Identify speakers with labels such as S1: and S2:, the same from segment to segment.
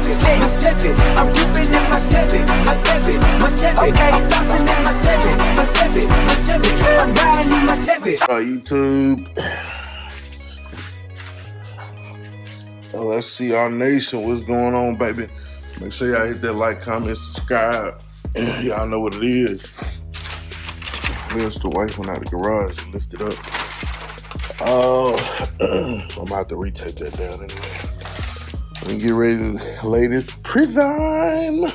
S1: my seven. I'm ripping in my seven, my seven, my seven. Okay. I'm bouncing in my seven, my seven, my seven. I'm riding in my seven.
S2: YouTube. Let's see our nation. What's going on, baby? Make sure y'all hit that like, comment, subscribe. Y'all know what it is. There's the wife went out of the garage and lifted up. I'm about to retake that down anyway. We get ready to lay this prison.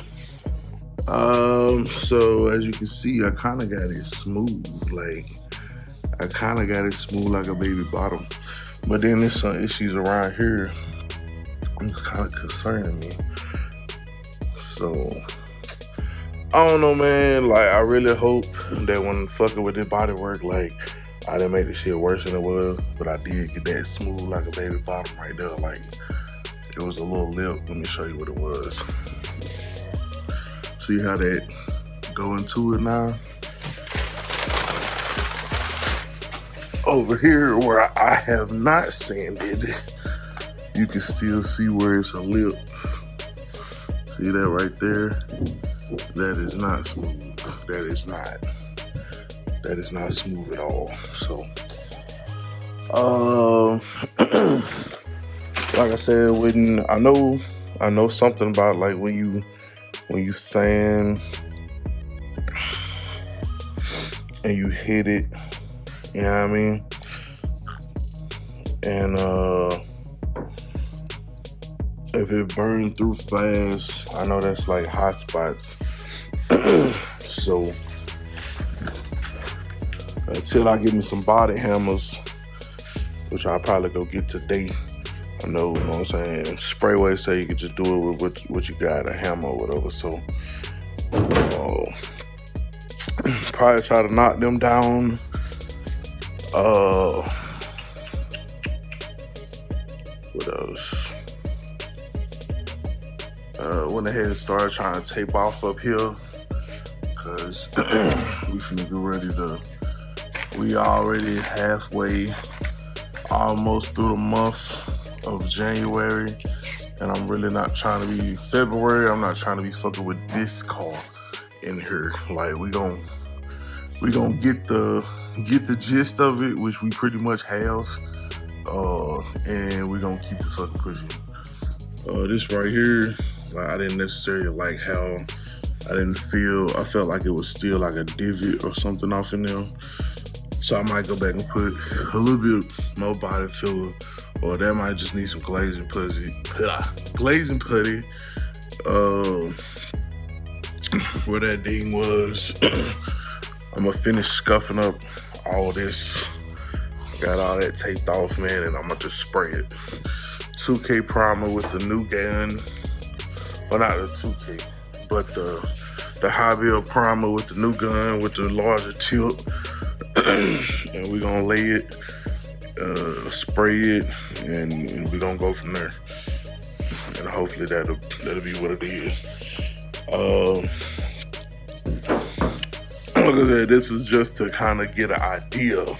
S2: So as you can see, I kind of got it smooth. Like, I kind of got it smooth like a baby bottom. But then there's some issues around here. It's kind of concerning me. So, I don't know, man. Like, I really hope that when fucking with this bodywork, like, I didn't make the shit worse than it was, but I did get that smooth like a baby bottom right there. Like, it was a little lip. Let me show you what it was. See how that go into it now? Over here where I have not sanded, you can still see where it's a lip. See that right there? That is not smooth. That is not smooth at all. So, like I said, when I know something about like when you sand and you hit it, you know what I mean? And if it burned through fast, I know that's like hot spots. So until I get me some body hammers, which I'll probably go get today. I know, you know what I'm saying? Sprayway say you can just do it with what you got, a hammer or whatever. So probably try to knock them down. What else? Went ahead and started trying to tape off up here, cause we finna get ready to. We already halfway, almost through the month of January, and I'm really not trying to be February. I'm not trying to be fucking with this car in here. Like we gon' get the gist of it, which we pretty much have, and we gonna keep it fucking pushing. This right here, like, I didn't necessarily like how I felt like it was still like a divot or something off in there. So I might go back and put a little bit more body filler, or that might just need some glazing putty. Where that thing was, I'm gonna finish scuffing up all this. Got all that taped off, man, and I'm gonna just spray it. 2K primer with the new gun. Well, not the 2K, but the high build primer with the new gun with the larger tip. And we're gonna lay it, spray it, and we're gonna go from there. And hopefully that'll be what it is. Like I said, this was just to kind of get an idea of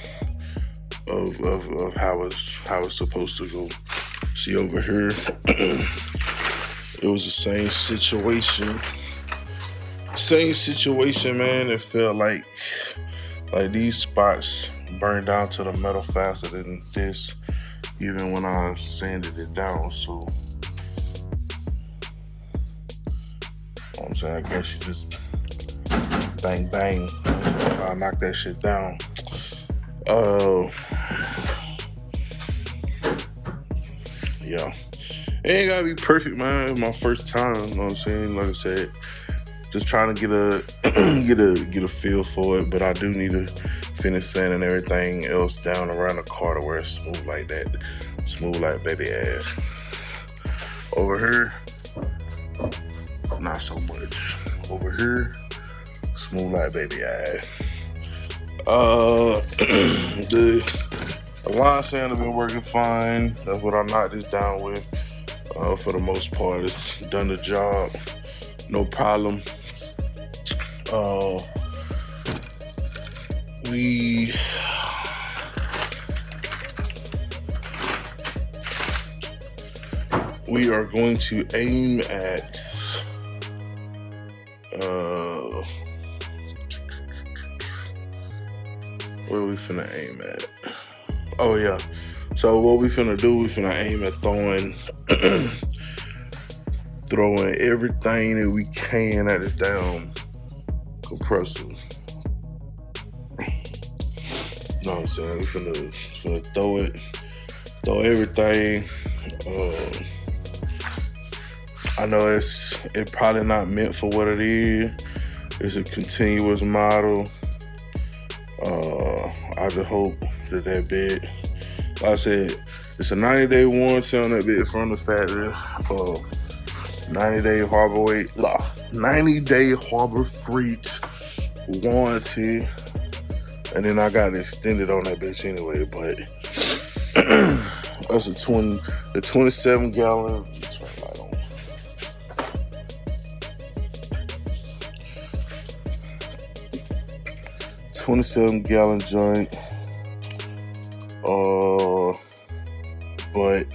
S2: how it's supposed to go. See over here, it was the same situation. Same situation, man. It felt like these spots burned down to the metal faster than this, even when I sanded it down. So, you know what I'm saying, I guess you just bang bang. I'll knock that shit down. Yeah. It ain't gotta be perfect, man. It's my first time, you know what I'm saying? Like I said, just trying to get a feel for it, but I do need to finish sanding everything else down around the car to where it's smooth like that. Smooth like baby ass. Over here, not so much. Over here, smooth like baby ass. The line sander been working fine. That's what I knocked this down with. For the most part, it's done the job. No problem. we are going to aim at where we finna aim at? Oh yeah. So what we finna do, we finna aim at throwing everything that we can at the down compressor. You know what I'm saying? We finna throw everything. I know it's probably not meant for what it is. It's a continuous model. I just hope that bit, like I said, it's a 90-day warranty on that bit from the factory. 90-day Harbor Freight warranty, and then I got it extended on that bitch anyway. But that's the 27-gallon. Turn the light on. 27-gallon joint. But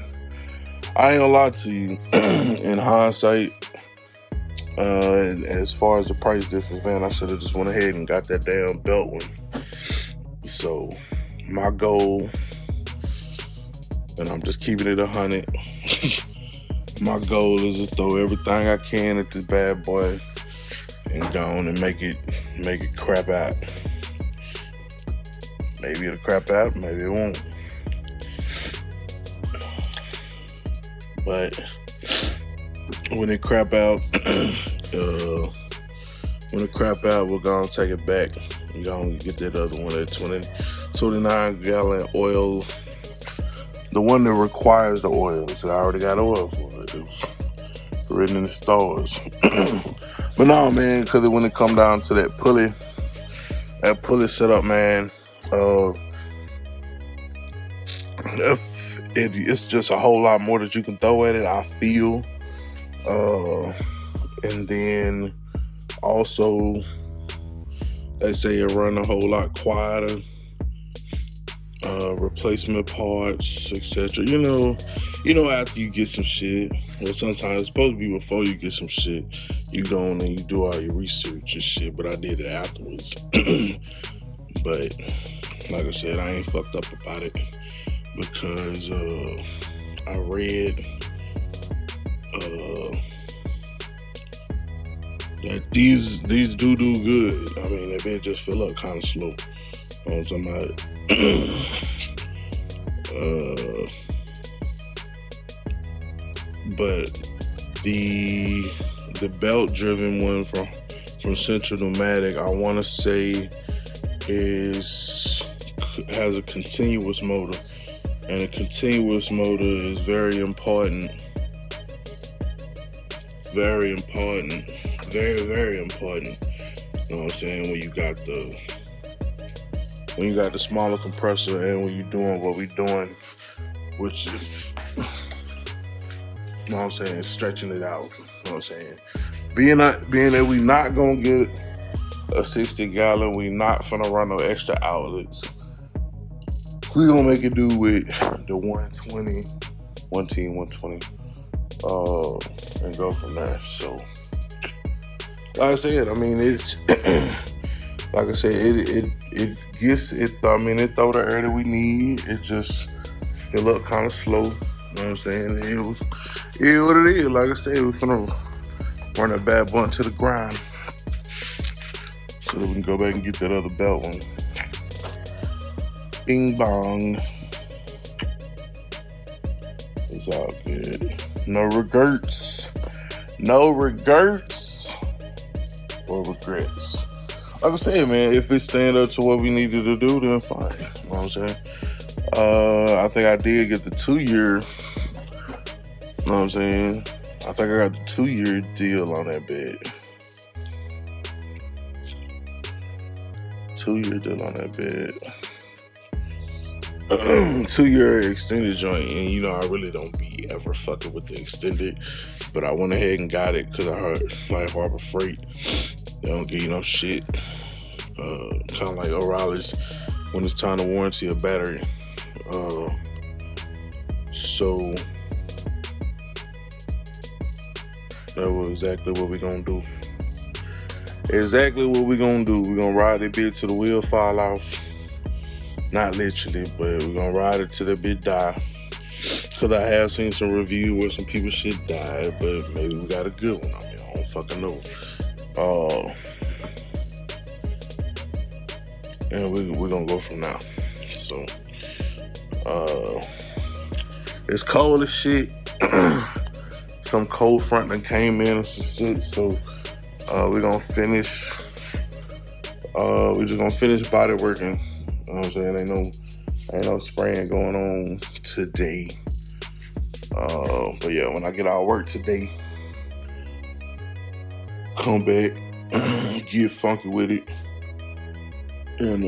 S2: I ain't gonna lie to you. In hindsight, and as far as the price difference, man, I should have just went ahead and got that damn belt one. So my goal, and I'm just keeping it 100. My goal is to throw everything I can at this bad boy and go on and make it crap out. Maybe it'll crap out, maybe it won't. But when it crap out, we're gonna take it back. We're gonna get that other one, that 29-gallon oil, the one that requires the oil. So I already got oil for it. It was written in the stores. But no, man, because when it come down to that pulley setup, man, it's just a whole lot more that you can throw at it, I feel. And then also, they say it run a whole lot quieter. Replacement parts, etc. You know, after you get some shit, well, sometimes it's supposed to be before you get some shit. You go on and you do all your research and shit, but I did it afterwards. But like I said, I ain't fucked up about it because I read that these do good. I mean, they just fill up kind of slow. You know what I'm talking about? But the belt driven one from Central Pneumatic, I want to say has a continuous motor, and a continuous motor is very important. Very important. Very, very important. You know what I'm saying? When you got the smaller compressor and when you're doing what we're doing, which is, you know what I'm saying, stretching it out. You know what I'm saying? Being that we not gonna get a 60-gallon, we not finna run no extra outlets. We gonna make it do with the 120, and go from there. So, like I said, I mean, it's like I said, it gets it. I mean, it throw the air that we need. It just fill up kind of slow. You know what I'm saying? It is what it is. Like I said, we're finna run that bad boy to the grind so that we can go back and get that other belt one. Bing bong. It's all good. No regrets. No regrets or regrets. Like I said, man, if it stand up to what we needed to do, then fine. You know what I'm saying? I think I did get the 2-year. You know what I'm saying? I think I got the 2-year deal on that bed. 2-year deal on that bed. 2-year extended joint, and you know I really don't be ever fucking with the extended, but I went ahead and got it because I heard like Harbor Freight, they don't give you no shit. Kind of like O'Reilly's when it's time to warranty a battery. So That was exactly what we gonna do. Exactly what we gonna do. We gonna ride that bitch till the wheel fall off. Not literally, but we gonna ride it till that bitch die. Cause I have seen some review where some people shit die, but maybe we got a good one. I mean, I don't fucking know. And we're gonna go from now. So, it's cold as shit. Some cold front that came in and some shit. So, we're gonna finish. We're just gonna finish body working. You know what I'm saying? Ain't no spraying going on today. But yeah, when I get out of work today, come back, get funky with it, and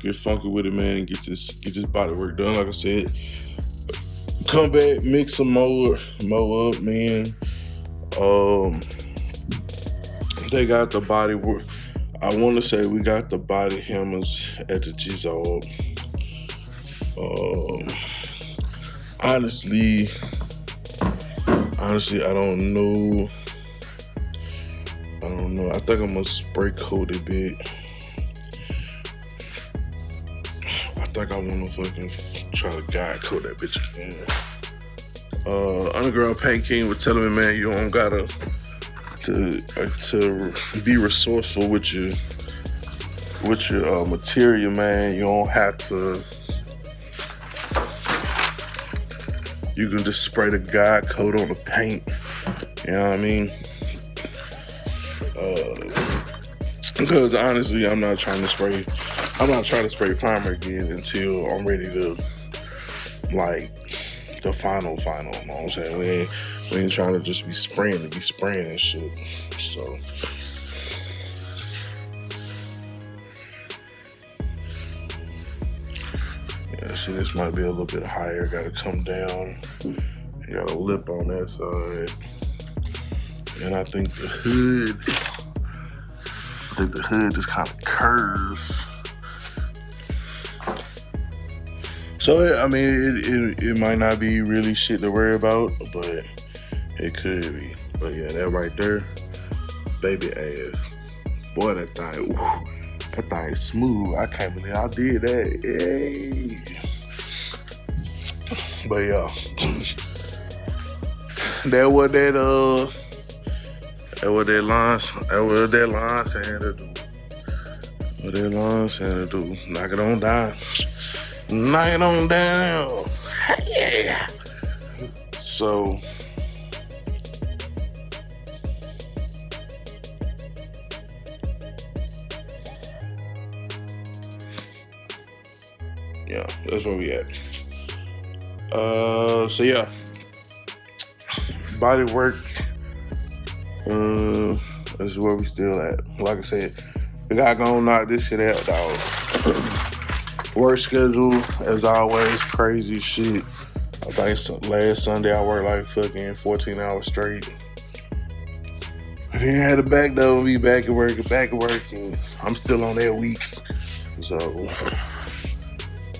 S2: get funky with it, man, and get this body work done. Like I said, come back, mix some mow up, man. They got the body work. I want to say we got the body hammers at the G-Zog. Honestly, I don't know. I think I'm gonna spray coat a bit. I think I wanna fucking try to guide coat that bitch again. Underground Paint King was telling me, man, you don't gotta to be resourceful with your material, man. You don't have to. You can just spray the guide coat on the paint. You know what I mean? Because honestly, I'm not trying to spray primer again until I'm ready to, like, the final. You know what I'm saying? We ain't trying to just be spraying and shit. So. Yeah, see, this might be a little bit higher. Gotta come down. You got a lip on that side. And I think the hood just kind of curves. So, I mean, it might not be really shit to worry about, but it could be. But yeah, that right there, baby ass. Boy, that thing smooth. I can't believe I did that. Yay. But yeah, that what that line saying to do. What that line saying to do. Knock it on down. Knock it on down. Yeah. So. Yeah, that's where we at. So yeah. Body work. This is where we still at. Like I said, we gotta go knock this shit out, dog. Work schedule, as always, crazy shit. I think last Sunday I worked like fucking 14 hours straight. I then had to back though, be back at work, and I'm still on that week. So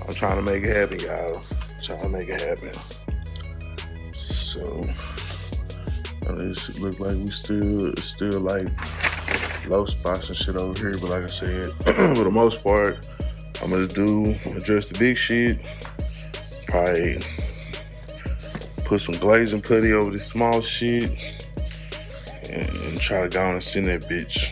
S2: I'm trying to make it happen, y'all. Trying to make it happen. So this look like we still like low spots and shit over here, but like I said, for the most part, I'm gonna address the big shit. Probably put some glazing putty over this small shit, and try to go on and send that bitch.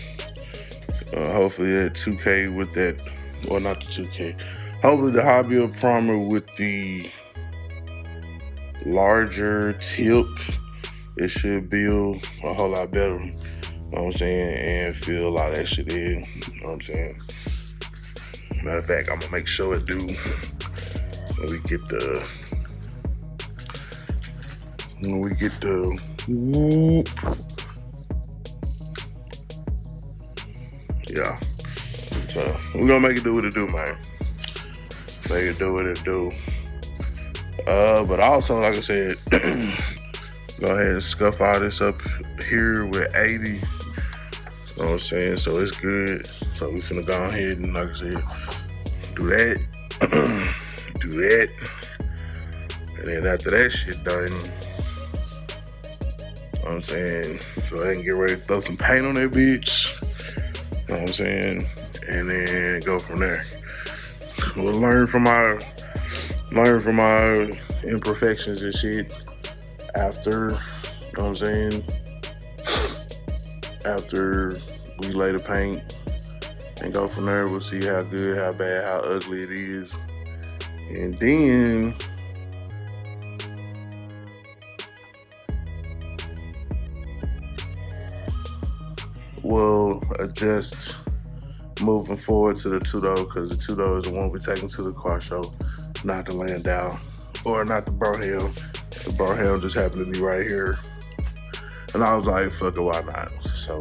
S2: Hopefully that 2K with that, or not the 2K. Hopefully the high build primer with the larger tip, it should build a whole lot better. You know what I'm saying? And fill a lot of that shit in. You know what I'm saying? Matter of fact, I'm gonna make sure it do when we get the whoop. Yeah. So we're gonna make it do what it do, man. Make it do what it do. But also, like I said, go ahead and scuff all this up here with 80. You know what I'm saying? So it's good. So we finna go ahead and, like I said, do that. Do that. And then after that shit done, know what I'm saying? So I can get ready to throw some paint on that bitch. You know what I'm saying? And then go from there. We'll learn from our imperfections and shit after, you know what I'm saying? After we lay the paint and go from there, we'll see how good, how bad, how ugly it is. And then we'll adjust moving forward to the two-door, because the two-door is the one we're taking to the car show, not the Landau, or not the Brohel. The Brohel just happened to be right here. And I was like, fuck it, why not? So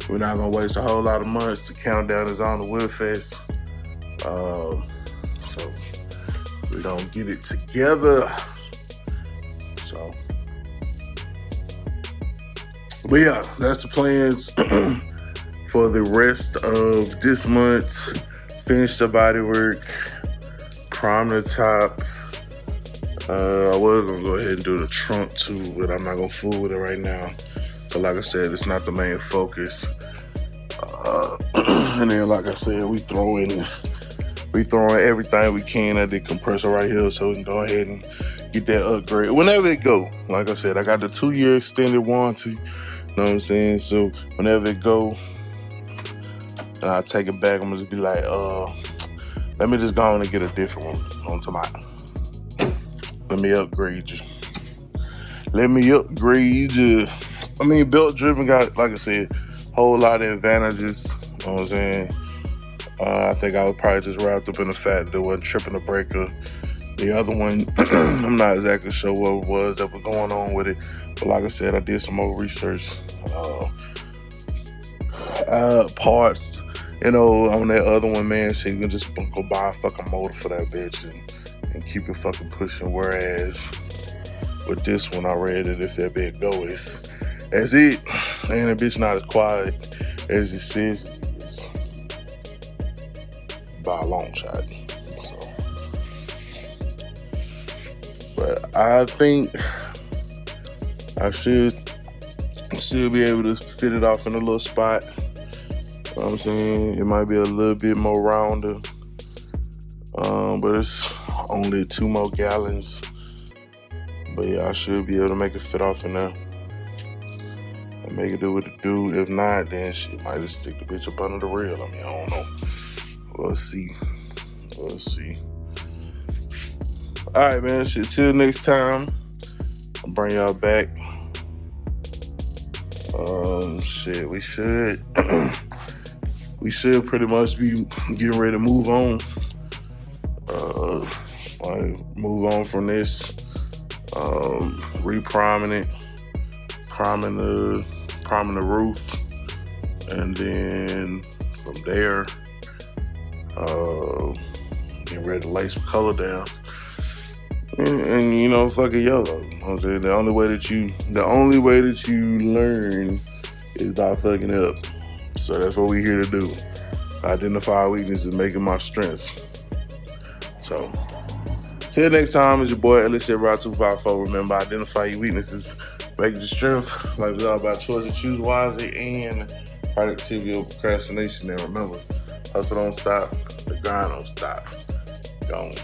S2: we're not gonna waste a whole lot of months. The countdown is on the Wood Fest. So we're gonna get it together. So, but yeah, that's the plans for the rest of this month. Finish the bodywork, prime the top. I was gonna go ahead and do the trunk too, but I'm not gonna fool with it right now. But like I said, it's not the main focus. And then, like I said, we throwing everything we can at the compressor right here, so we can go ahead and get that upgrade whenever it go. Like I said, I got the 2-year extended warranty. You know what I'm saying? So whenever it go, and I take it back, I'm gonna just be like, let me just go on and get a different one onto my. Let me upgrade you. I mean, belt driven got, like I said, whole lot of advantages. You know what I'm saying? I think I was probably just wrapped up in the fact that it wasn't tripping the breaker. The other one, I'm not exactly sure what it was that was going on with it. But like I said, I did some more research. Parts, you know, on that other one, man, so you can just go buy a fucking motor for that bitch and keep it fucking pushing. Whereas with this one, I read that if that bitch go, that's it. And the bitch not as quiet as it says it is by a long shot. So, but I think I should still be able to fit it off in a little spot. You know what I'm saying? It might be a little bit more rounder, but it's only 2 more gallons. But yeah, I should be able to make it fit off in there and make it do what it do. If not, then shit might just stick the bitch up under the rail. I mean, I don't know. We'll see. All right, man. Shit, till next time, I'll bring y'all back. Shit, we should pretty much be getting ready to move on. Move on from this. Repriming it, priming the roof, and then from there, getting ready to lay some color down. And you know, fucking yellow. You know what I'm saying? The only way that you learn is by fucking up. So that's what we're here to do. Identify weaknesses, making my strength. So till next time, it's your boy Elliot Rod 254. Remember, identify your weaknesses, make your strength. Life is all about choice to choose wisely and productivity over procrastination. And remember, hustle don't stop, the grind don't stop. Gone.